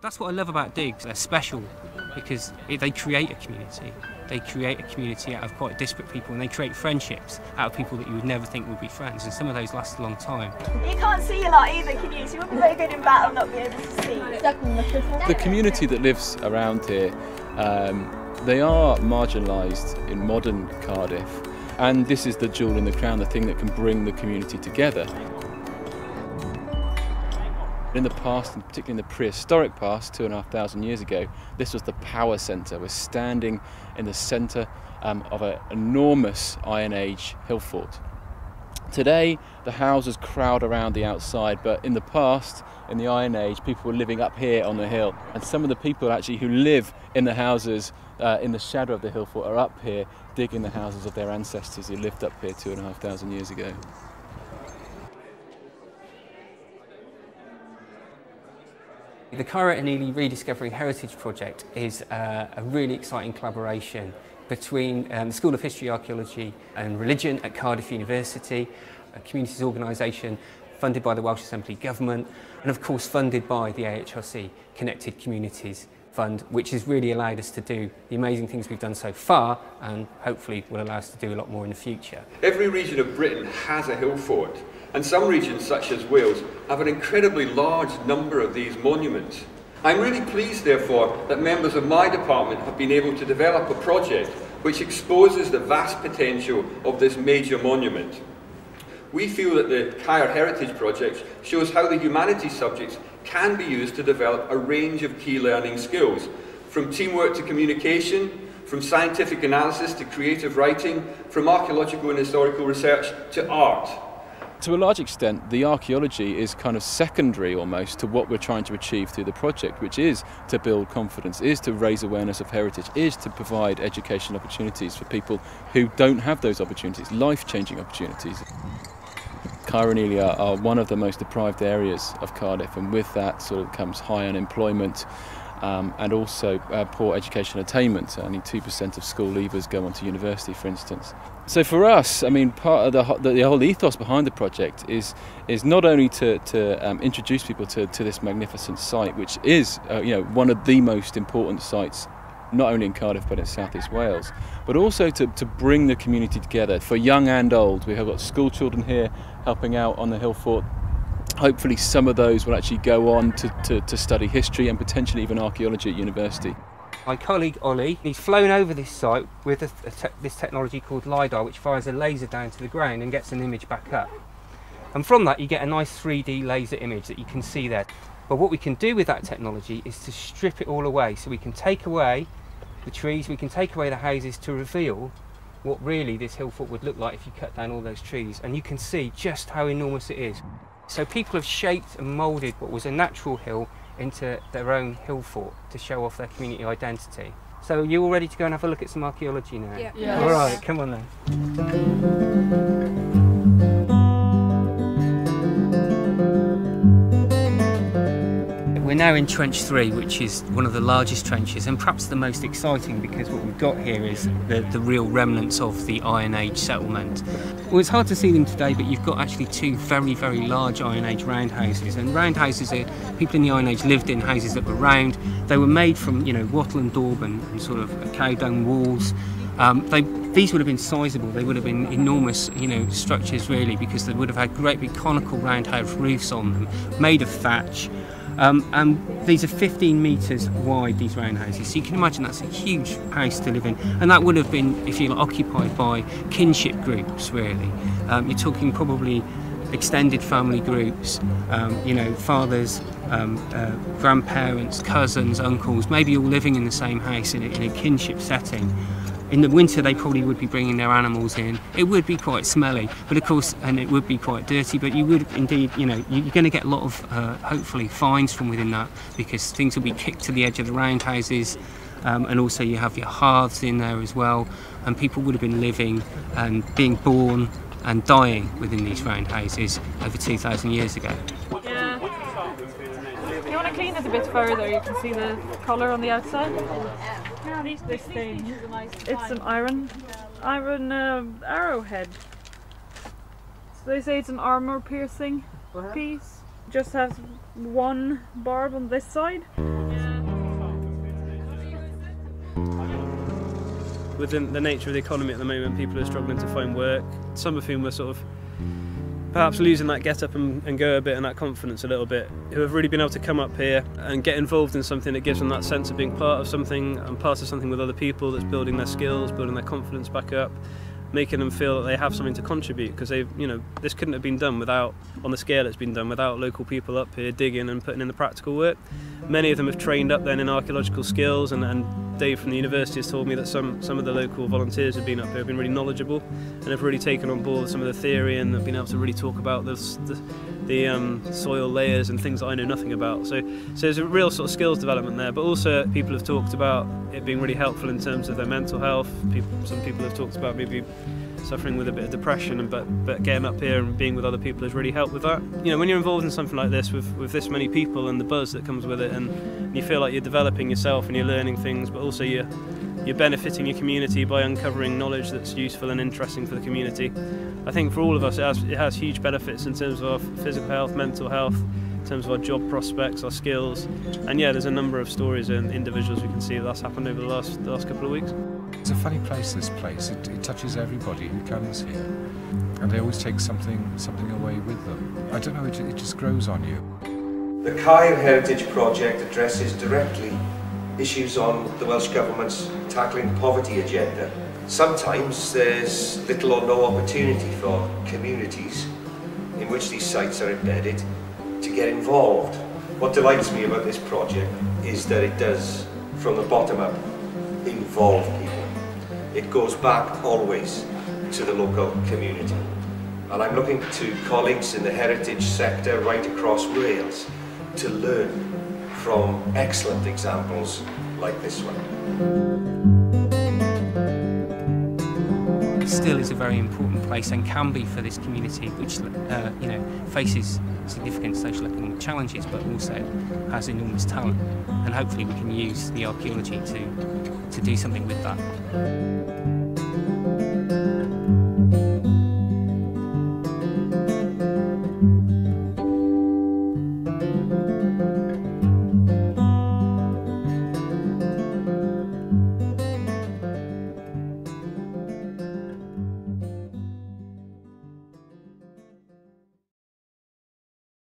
That's what I love about digs. They're special because they create a community. They create a community out of quite disparate people, and they create friendships out of people that you would never think would be friends, and some of those last a long time. You can't see a lot either, can you? So you wouldn't be very good in battle not being able to see. The community that lives around here, they are marginalised in modern Cardiff, and this is the jewel in the crown, the thing that can bring the community together. In the past, and particularly in the prehistoric past, 2,500 years ago, this was the power centre. We're standing in the centre of an enormous Iron Age hill fort. Today, the houses crowd around the outside, but in the past, in the Iron Age, people were living up here on the hill. And some of the people actually who live in the houses in the shadow of the hill fort are up here digging the houses of their ancestors who lived up here 2,500 years ago. The CAER Rediscovering Heritage project is a really exciting collaboration between the School of History, Archaeology and Religion at Cardiff University, a communities organisation funded by the Welsh Assembly Government, and of course funded by the AHRC Connected Communities Fund, which has really allowed us to do the amazing things we've done so far, and hopefully will allow us to do a lot more in the future. Every region of Britain has a hill fort, and some regions, such as Wales, have an incredibly large number of these monuments. I'm really pleased, therefore, that members of my department have been able to develop a project which exposes the vast potential of this major monument. We feel that the CAER Heritage project shows how the humanities subjects can be used to develop a range of key learning skills, from teamwork to communication, from scientific analysis to creative writing, from archaeological and historical research to art. To a large extent, the archaeology is kind of secondary almost to what we're trying to achieve through the project, which is to build confidence, is to raise awareness of heritage, is to provide education opportunities for people who don't have those opportunities, life-changing opportunities. CAER and Ely are one of the most deprived areas of Cardiff, and with that sort of comes high unemployment and also poor education attainment. Only 2% of school leavers go on to university, for instance. So for us, I mean, part of the whole ethos behind the project is not only to introduce people to this magnificent site, which is one of the most important sites, not only in Cardiff but in South East Wales, but also to bring the community together for young and old. We have got school children here helping out on the hill fort. Hopefully some of those will actually go on to study history and potentially even archaeology at university. My colleague Ollie, he's flown over this site with this technology called LiDAR, which fires a laser down to the ground and gets an image back up. And from that you get a nice 3D laser image that you can see there. But what we can do with that technology is to strip it all away. So we can take away the trees, we can take away the houses to reveal what really this hill fort would look like if you cut down all those trees. And you can see just how enormous it is. So people have shaped and moulded what was a natural hill into their own hill fort to show off their community identity. So you're all ready to go and have a look at some archaeology now? Yeah. Yes. All right, come on then. We're now in Trench 3, which is one of the largest trenches and perhaps the most exciting, because what we've got here is the real remnants of the Iron Age settlement. Well, it's hard to see them today, but you've got actually two very, very large Iron Age roundhouses. And roundhouses are, people in the Iron Age lived in houses that were round. They were made from, wattle and daub and sort of cow dung walls. These would have been sizable. They would have been enormous, structures really, because they would have had great big conical roundhouse roofs on them, made of thatch. And these are 15 metres wide, these roundhouses, so you can imagine that's a huge house to live in, and that would have been, if you like, occupied by kinship groups really. You're talking probably extended family groups, fathers, grandparents, cousins, uncles, maybe all living in the same house in a kinship setting. In the winter they probably would be bringing their animals in. It would be quite smelly, but of course, and it would be quite dirty, but you would indeed, you're going to get a lot of, hopefully, finds from within that, because things will be kicked to the edge of the roundhouses, and also you have your hearths in there as well, and people would have been living and being born and dying within these roundhouses over 2,000 years ago. Yeah. You want to clean it a bit further, you can see the colour on the outside. This thing, it's an iron arrowhead. So they say it's an armour piercing piece. just has one barb on this side. Within the nature of the economy at the moment, people are struggling to find work, some of whom are sort of perhaps losing that get up and go a bit and that confidence a little bit, who have really been able to come up here and get involved in something that gives them that sense of being part of something and part of something with other people that's building their skills, building their confidence back up, making them feel that they have something to contribute, because they've, you know, this couldn't have been done without, on the scale it's been done, without local people up here digging and putting in the practical work. Many of them have trained up then in archaeological skills, and Dave from the university has told me that some of the local volunteers have been up here, have been really knowledgeable and have really taken on board some of the theory and have been able to really talk about the soil layers and things that I know nothing about. So there's a real sort of skills development there, but also people have talked about it being really helpful in terms of their mental health. Some people have talked about maybe suffering with a bit of depression, but getting up here and being with other people has really helped with that. You know, when you're involved in something like this with this many people and the buzz that comes with it, and you feel like you're developing yourself and you're learning things, but also you're benefiting your community by uncovering knowledge that's useful and interesting for the community. I think for all of us it has huge benefits in terms of our physical health, mental health, in terms of our job prospects, our skills, and yeah, there's a number of stories and individuals we can see that's happened over the last couple of weeks. It's a funny place, this place. It touches everybody who comes here, and they always take something away with them. I don't know, it just grows on you. The CAER Heritage project addresses directly issues on the Welsh Government's tackling poverty agenda. Sometimes there's little or no opportunity for communities in which these sites are embedded to get involved. What delights me about this project is that it does, from the bottom up, involve people. It goes back always to the local community. And I'm looking to colleagues in the heritage sector right across Wales to learn from excellent examples like this one. Still is a very important place and can be for this community, which you know, faces significant social economic challenges, but also has enormous talent. And hopefully we can use the archaeology to do something with that.